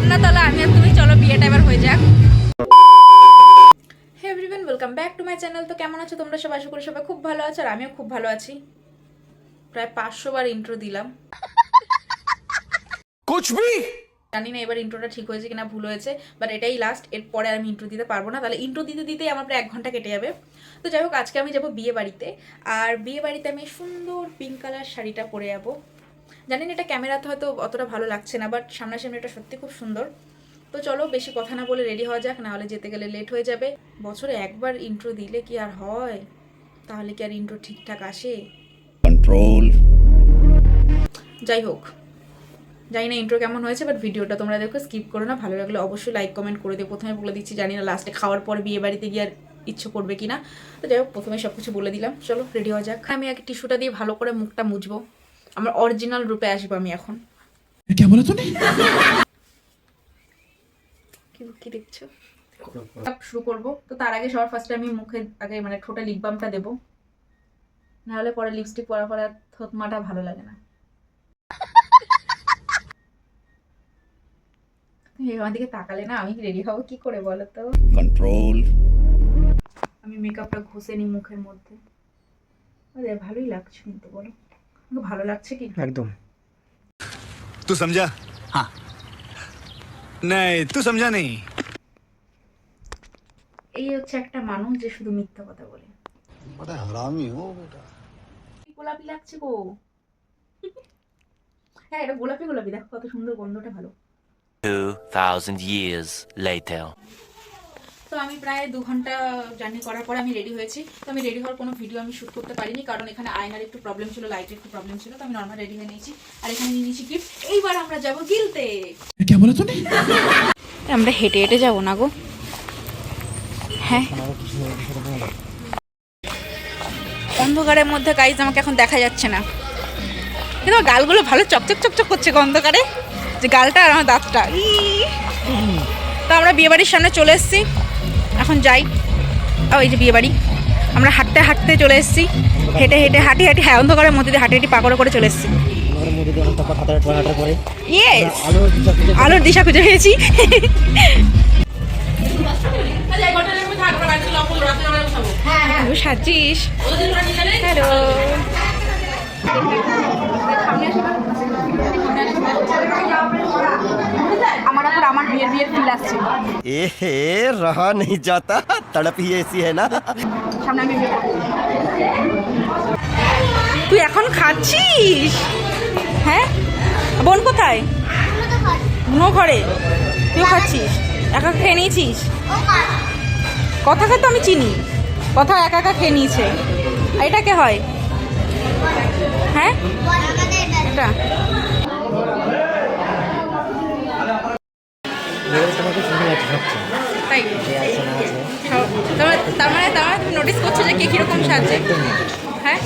ছাদ না তাহলে আমি আর তুমি চলো বিয়েটা এবার হয়ে যাক। Hey everyone, welcome back to my channel. তো কেমন আছো তোমরা সবাই? আশা করি সবাই খুব ভালো আছো আর আমিও খুব ভালো আছি। প্রায় 500 বার ইন্ট্রো দিলাম, জানি না এবার ইন্ট্রোটা ঠিক হয়েছে কিনা ভুল হয়েছে, বাট এটাই লাস্ট। এরপরে আর আমি ইন্ট্রো দিতে পারবো না, তাহলে ইন্ট্রো দিতে দিতেই আমার প্রায় 1 ঘন্টা কেটে যাবে। তো যাই হোক, আজকে আমি যাবো বিয়ে বাড়িতে, আর বিয়ে বাড়িতে আমি সুন্দর পিঙ্ক কালার শাড়িটা পরে যাবো। জানি না এটা ক্যামেরাতে হয়তো অতটা ভালো লাগছে না, বাট সামনাসামনি এটা সত্যি খুব সুন্দর। তো চলো বেশি কথা না বলে রেডি হওয়া যাক, নাহলে যেতে গেলে লেট হয়ে যাবে। বছরে একবার ইন্ট্রো দিলে কি আর হয়? তাহলে কি আর ইন্ট্রো ঠিকঠাক আসে? কন্ট্রোল। যাই হোক, জানি না ইন্ট্রো কেমন হয়েছে, বাট ভিডিওটা তোমরা দেখো, স্কিপ করো না। ভালো লাগলে অবশ্যই লাইক কমেন্ট করে দিও। প্রথমে বলে দিচ্ছি, জানি না লাস্টে খাওয়ার পর বিয়ে বাড়িতে গিয়ে আর ইচ্ছে করবে কিনা। তো যাই হোক, প্রথমে সব কিছু বলে দিলাম, চলো রেডি হওয়া যাক। আমি আগে টিস্যুটা দিয়ে ভালো করে মুখটা মুছবো, আমার অরিজিনাল রূপে আসবো আমি এখন। কি দেখছো? শুরু করবো। তো তার আগে সবার ফার্স্টে আমি মুখে আগে মানে ঠোঁটে লিপ বামটা দেবো, নাহলে পরে লিপস্টিক পরা পরে থতমাটা ভালো লাগে না। আমার দিকে তাকালে না আমি রেডি হবো কি করে বলো তো? কন্ট্রোল। আমি মেকআপটা ঘষে নি মুখের মধ্যে। আরে ভালোই লাগছে কিন্তু, বলো ভালো লাগছে কি? একদম। तू समझा? हाँ। नहीं तू समझा नहीं। এই হচ্ছে একটা মানুষ যে শুধু মিথ্যা কথা বলে। बड़ा हरामी हो बेटा। গোলাপি লাগছে গো। হ্যাঁ, এটা গোলাপি গোলাপি, দেখো কত সুন্দর, গন্ধটা ভালো। 2000 years later. তো আমি প্রায় 2 ঘন্টা জার্নি করার পরে আমি রেডি হয়েছি। তো আমি রেডি হওয়ার কোনো ভিডিও আমি শ্যুট করতে পারিনি, কারণ এখানে আয়নার একটু প্রবলেম ছিল, লাইটের একটু প্রবলেম ছিল। তো আমি নর্মাল রেডি হয়ে নিয়েছি, আর এখানে নিয়ে নিয়েছি গিফট। এইবার আমরা যাব গিলতে। আমরা হেঁটে হেঁটে যাব না গো। হ্যাঁ, অন্ধকারের মধ্যে গাইজ আমাকে এখন দেখা যাচ্ছে না, কিন্তু আমার গালগুলো ভালো চকচক চকচক করছে অন্ধকারে, যে গালটা আর আমার দাঁতটা। তো আমরা বিয়ে বাড়ির সামনে চলে এসেছি, এখন যাই। ওই যে বিয়ে বাড়ি, আমরা হাঁটতে হাঁটতে চলে এসেছি, হেঁটে হেঁটে হাঁটি হাঁটি, হ্যাঁ অন্ধকারের মধ্যে দিয়ে হাঁটি হাঁটি পাকড় করে চলে এসেছি। ইয়েস, আলোর দিশা খুঁজে পেয়েছি। সাজিস, হ্যালো। আমার এখন আমার বিয়ের ফিল আসছে। এ রহা नहीं जाता, तड़प ही ऐसी है ना। সামনে আমি বিয়ে করব। তুই এখন খাচ্ছিস? হ্যাঁ, বোন কোথায়? বোনও ঘরে, তুইও খাচ্ছিস? একা খেয়ে নিয়েছিস? কথা তো আমি চিনি, কথা একা একা খেয়ে নিয়েছে। এটা কে হয়? হ্যাঁ, এটা তাই? তার মানে তুমি নোটিস করছো যে কে কিরকম সাজছে? হ্যাঁ,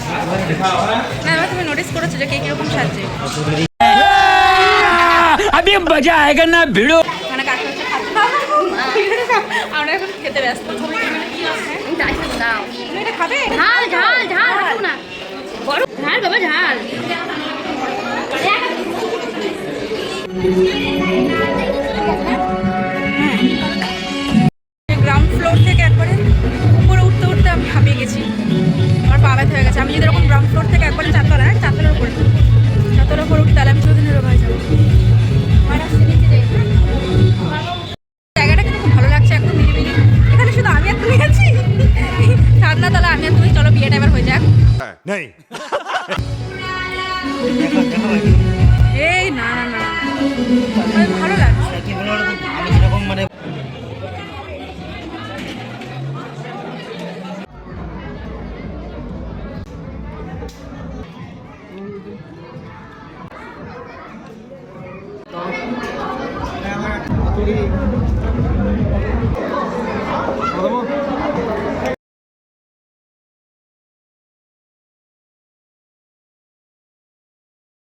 না তুমি নোটিস করেছো যে কে কিরকম সাজছে? अभी मजा आएगा ना भिड़ो। মানে কাকে হচ্ছে খাচ্ছে? আমরা এখন খেতে ব্যস্ত। তুমি এটা খাবে? ঝাল ঝাল ঝাল হাঁটু না, বড় ঝাল বাবা ঝাল। গ্রাউন্ড ফ্লোর থেকে একবারে উপরে উঠতে উঠতে আমি হাঁপিয়ে গেছি, আমার পা ব্যথা হয়ে গেছে। আমি যদি এরকম গ্রাউন্ড ফ্লোর থেকে একবারে চারতলার উপরে উঠি, তাহলে আমি চৌদিনের রোগ হয়ে যাবো। জায়গাটা কিন্তু খুব ভালো লাগছে, একদম নিরিবিলি। এখানে শুধু আমি আর তুমি আছি, ছাদ না তাহলে আমি আর তুমি, চলো বিয়েটা এবার হয়ে যাক। नहीं। এই না না না, ভালো লাগছে। আমি যেরকম মানে